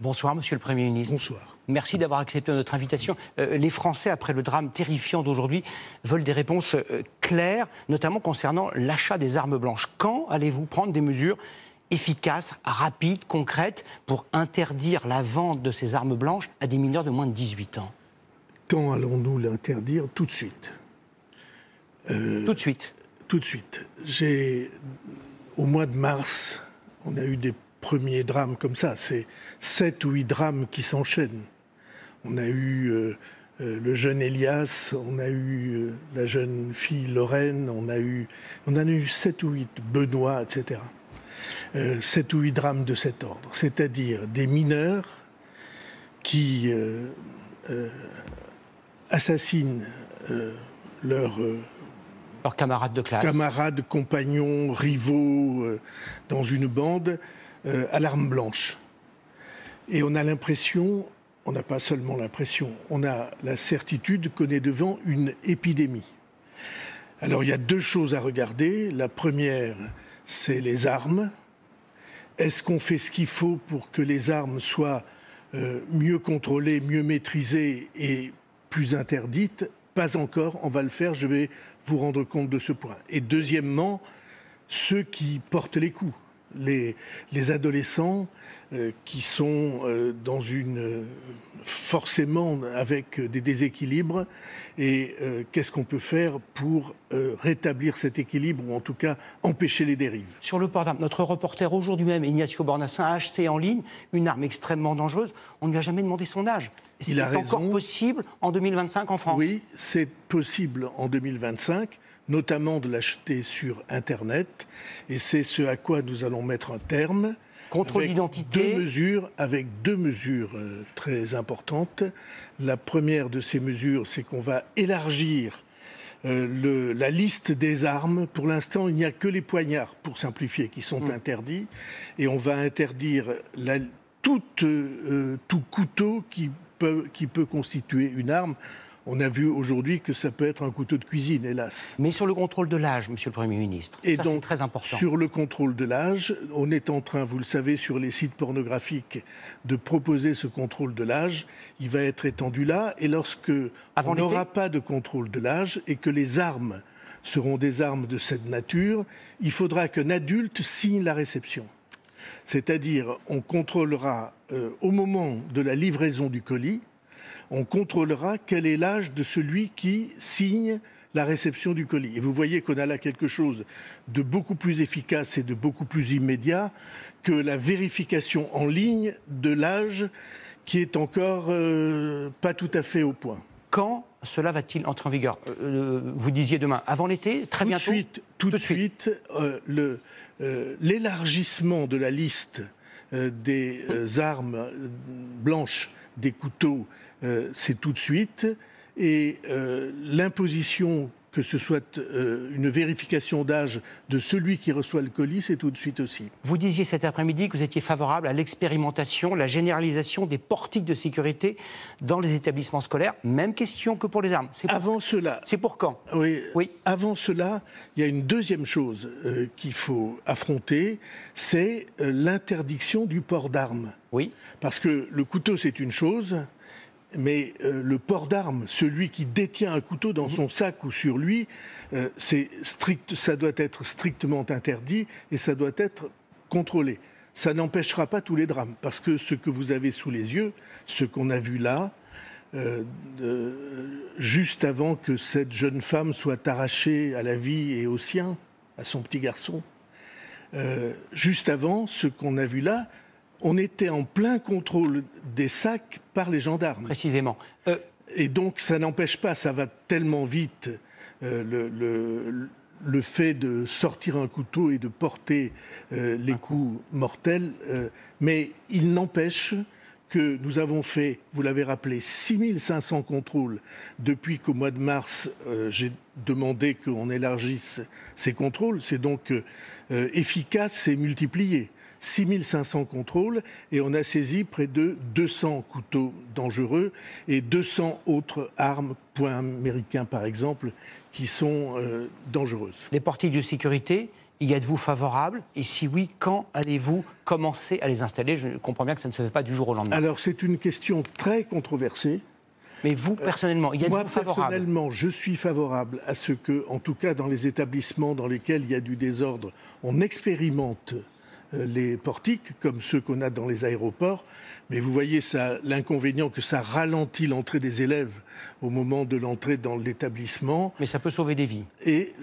Bonsoir, Monsieur le Premier ministre. Bonsoir. Merci d'avoir accepté notre invitation. Les Français, après le drame terrifiant d'aujourd'hui, veulent des réponses claires, notamment concernant l'achat des armes blanches. Quand allez-vous prendre des mesures efficaces, rapides, concrètes, pour interdire la vente de ces armes blanches à des mineurs de moins de 18 ans? Quand allons-nous l'interdire? Tout de suite. Tout de suite. Tout de suite. Au mois de mars, on a eu des premiers drames comme ça. C'est 7 ou 8 drames qui s'enchaînent. On a eu le jeune Elias, on a eu la jeune fille Lorraine, on en a eu 7 ou 8, Benoît, etc. 7 ou 8 drames de cet ordre. C'est-à-dire des mineurs qui assassinent leurs camarades de classe. Camarades, compagnons, rivaux dans une bande à l'arme blanche. Et on a l'impression, on n'a pas seulement l'impression, on a la certitude qu'on est devant une épidémie. Alors il y a 2 choses à regarder. La première, c'est les armes. Est-ce qu'on fait ce qu'il faut pour que les armes soient mieux contrôlées, mieux maîtrisées et plus interdites? Pas encore, on va le faire, je vais vous rendre compte de ce point. Et deuxièmement, ceux qui portent les coups, les adolescents qui sont forcément avec des déséquilibres. Et qu'est-ce qu'on peut faire pour rétablir cet équilibre, ou en tout cas empêcher les dérives? Sur le port d'armes, notre reporter aujourd'hui même, Ignacio Bornassin, a acheté en ligne une arme extrêmement dangereuse. On ne lui a jamais demandé son âge. C'est encore possible en 2025 en France? Oui, c'est possible en 2025, notamment de l'acheter sur Internet. Et c'est ce à quoi nous allons mettre un terme. Contrôle d'identité. Avec deux mesures très importantes. La première de ces mesures, c'est qu'on va élargir la liste des armes. Pour l'instant, il n'y a que les poignards, pour simplifier, qui sont interdits. Et on va interdire tout couteau qui peut constituer une arme. On a vu aujourd'hui que ça peut être un couteau de cuisine, hélas. Mais sur le contrôle de l'âge, Monsieur le Premier ministre, et ça donc, c'est très important. Sur le contrôle de l'âge, on est en train, vous le savez, sur les sites pornographiques, de proposer ce contrôle de l'âge. Il va être étendu là, et lorsque on n'aura pas de contrôle de l'âge et que les armes seront des armes de cette nature, il faudra qu'un adulte signe la réception. C'est-à-dire, on contrôlera au moment de la livraison du colis, on contrôlera quel est l'âge de celui qui signe la réception du colis. Et vous voyez qu'on a là quelque chose de beaucoup plus efficace et de beaucoup plus immédiat que la vérification en ligne de l'âge qui est encore pas tout à fait au point. Quand cela va-t-il entrer en vigueur? Vous disiez demain, avant l'été, très bientôt? Tout de suite, l'élargissement de la liste des armes blanches, des couteaux, c'est tout de suite. Et l'imposition que ce soit une vérification d'âge de celui qui reçoit le colis, c'est tout de suite aussi. Vous disiez cet après-midi que vous étiez favorable à l'expérimentation, la généralisation des portiques de sécurité dans les établissements scolaires. Même question que pour les armes. Avant cela... C'est pour quand? Oui. Avant cela, il y a une deuxième chose qu'il faut affronter, c'est l'interdiction du port d'armes. Oui. Parce que le couteau, c'est une chose... Mais le port d'armes, celui qui détient un couteau dans son sac ou sur lui, ça doit être strictement interdit et ça doit être contrôlé. Ça n'empêchera pas tous les drames, parce que ce que vous avez sous les yeux, ce qu'on a vu là, juste avant que cette jeune femme soit arrachée à la vie et au sien, à son petit garçon, juste avant, ce qu'on a vu là, on était en plein contrôle des sacs par les gendarmes. Précisément. Et donc, ça n'empêche pas, ça va tellement vite, le fait de sortir un couteau et de porter les coups mortels. Mais il n'empêche que nous avons fait, vous l'avez rappelé, 6500 contrôles depuis qu'au mois de mars, j'ai demandé qu'on élargisse ces contrôles. C'est donc efficace et multiplié. 6500 contrôles et on a saisi près de 200 couteaux dangereux et 200 autres armes, poings américains par exemple, qui sont dangereuses. Les portiques de sécurité Y êtes-vous favorable? Et si oui, quand allez-vous commencer à les installer? Je comprends bien que ça ne se fait pas du jour au lendemain. Alors, c'est une question très controversée. Mais vous, personnellement, y êtes-vous favorable? Moi, personnellement, je suis favorable à ce que, en tout cas dans les établissements dans lesquels il y a du désordre, on expérimente les portiques, comme ceux qu'on a dans les aéroports. Mais vous voyez l'inconvénient que ça ralentit l'entrée des élèves au moment de l'entrée dans l'établissement. Mais ça peut sauver des vies. Et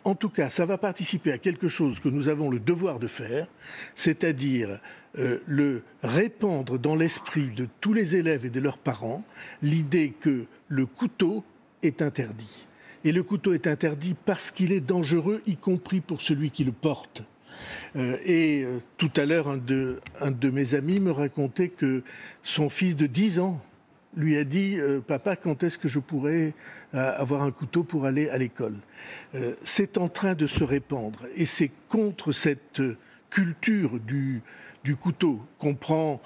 en tout cas, ça va participer à quelque chose que nous avons le devoir de faire, c'est-à-dire le répandre dans l'esprit de tous les élèves et de leurs parents l'idée que le couteau est interdit. Et le couteau est interdit parce qu'il est dangereux, y compris pour celui qui le porte. Tout à l'heure, un de mes amis me racontait que son fils de 10 ans lui a dit « Papa, quand est-ce que je pourrais avoir un couteau pour aller à l'école ?» C'est en train de se répandre et c'est contre cette culture du couteau qu'on prend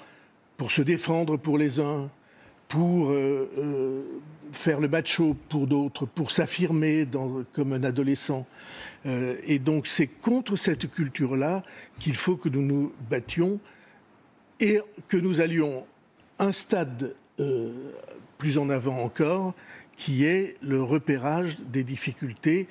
pour se défendre pour les uns, pour faire le macho pour d'autres, pour s'affirmer comme un adolescent. Et donc c'est contre cette culture-là qu'il faut que nous nous battions et que nous allions un stade plus en avant encore, qui est le repérage des difficultés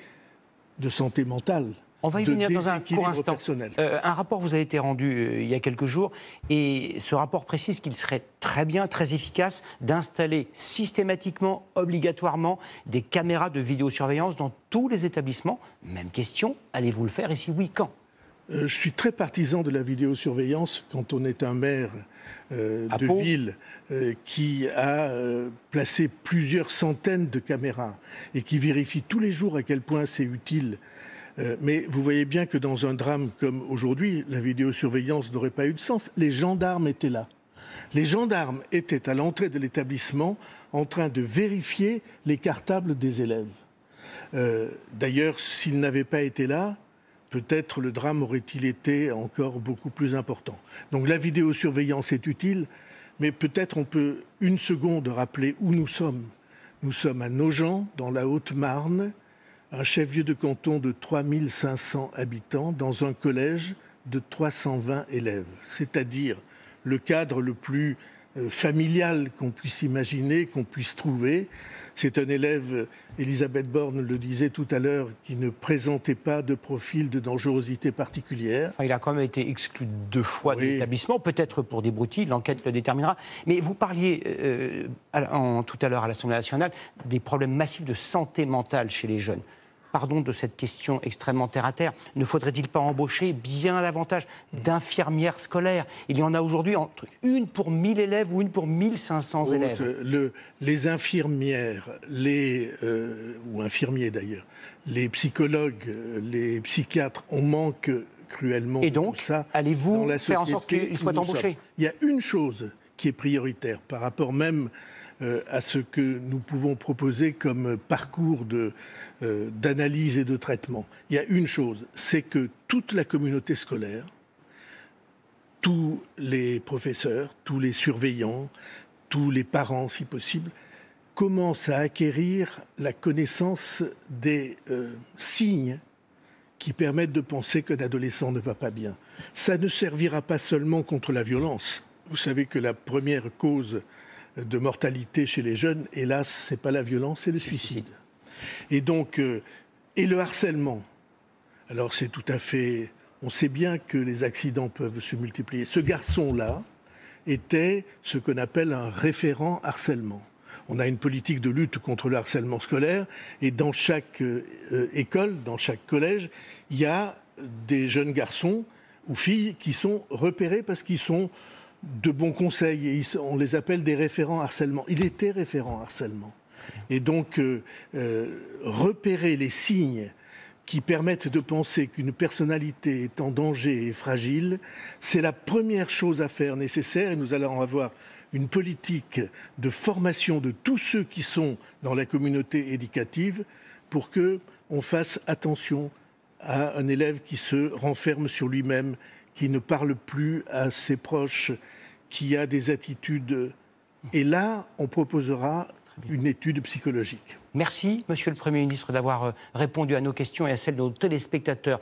de santé mentale. On va y venir dans un court instant. Un rapport vous a été rendu il y a quelques jours et ce rapport précise qu'il serait très bien, très efficace d'installer systématiquement, obligatoirement des caméras de vidéosurveillance dans tous les établissements. Même question, allez-vous le faire et si oui, quand? Je suis très partisan de la vidéosurveillance quand on est un maire de ville qui a placé plusieurs centaines de caméras et qui vérifie tous les jours à quel point c'est utile. Mais vous voyez bien que dans un drame comme aujourd'hui, la vidéosurveillance n'aurait pas eu de sens. Les gendarmes étaient là. Les gendarmes étaient à l'entrée de l'établissement en train de vérifier les cartables des élèves. D'ailleurs, s'ils n'avaient pas été là, peut-être le drame aurait-il été encore beaucoup plus important. Donc la vidéosurveillance est utile, mais peut-être on peut une seconde rappeler où nous sommes. Nous sommes à Nogent, dans la Haute-Marne, un chef-lieu de canton de 3500 habitants, dans un collège de 320 élèves. C'est-à-dire le cadre le plus familial qu'on puisse imaginer, qu'on puisse trouver. C'est un élève, Elisabeth Borne le disait tout à l'heure, qui ne présentait pas de profil de dangerosité particulière. Il a quand même été exclu 2 fois de l'établissement, peut-être pour des broutilles, l'enquête le déterminera. Mais vous parliez tout à l'heure à l'Assemblée nationale des problèmes massifs de santé mentale chez les jeunes. Pardon de cette question extrêmement terre-à-terre, ne faudrait-il pas embaucher bien davantage d'infirmières scolaires? Il y en a aujourd'hui entre 1 pour 1000 élèves ou 1 pour 1500 élèves. Les infirmières, ou infirmiers d'ailleurs, les psychologues, les psychiatres, on manque cruellement de tout ça. Et donc, allez-vous faire en sorte qu'ils soient embauchés? Il y a une chose qui est prioritaire par rapport même à ce que nous pouvons proposer comme parcours d'analyse et de traitement. Il y a une chose, c'est que toute la communauté scolaire, tous les professeurs, tous les surveillants, tous les parents si possible, commencent à acquérir la connaissance des signes qui permettent de penser qu'un adolescent ne va pas bien. Ça ne servira pas seulement contre la violence. Vous savez que la première cause de mortalité chez les jeunes, hélas, ce n'est pas la violence, c'est le suicide. Et donc, et le harcèlement. Alors c'est tout à fait... On sait bien que les accidents peuvent se multiplier. Ce garçon-là était ce qu'on appelle un référent harcèlement. On a une politique de lutte contre le harcèlement scolaire et dans chaque école, dans chaque collège, il y a des jeunes garçons ou filles qui sont repérés parce qu'ils sont de bons conseils et on les appelle des référents harcèlement. Il était référent harcèlement. Et donc, repérer les signes qui permettent de penser qu'une personnalité est en danger et fragile, c'est la première chose à faire nécessaire. Et nous allons avoir une politique de formation de tous ceux qui sont dans la communauté éducative pour qu'on fasse attention à un élève qui se renferme sur lui-même, qui ne parle plus à ses proches, qui a des attitudes. Et là, on proposera une étude psychologique. Merci, Monsieur le Premier ministre, d'avoir répondu à nos questions et à celles de nos téléspectateurs.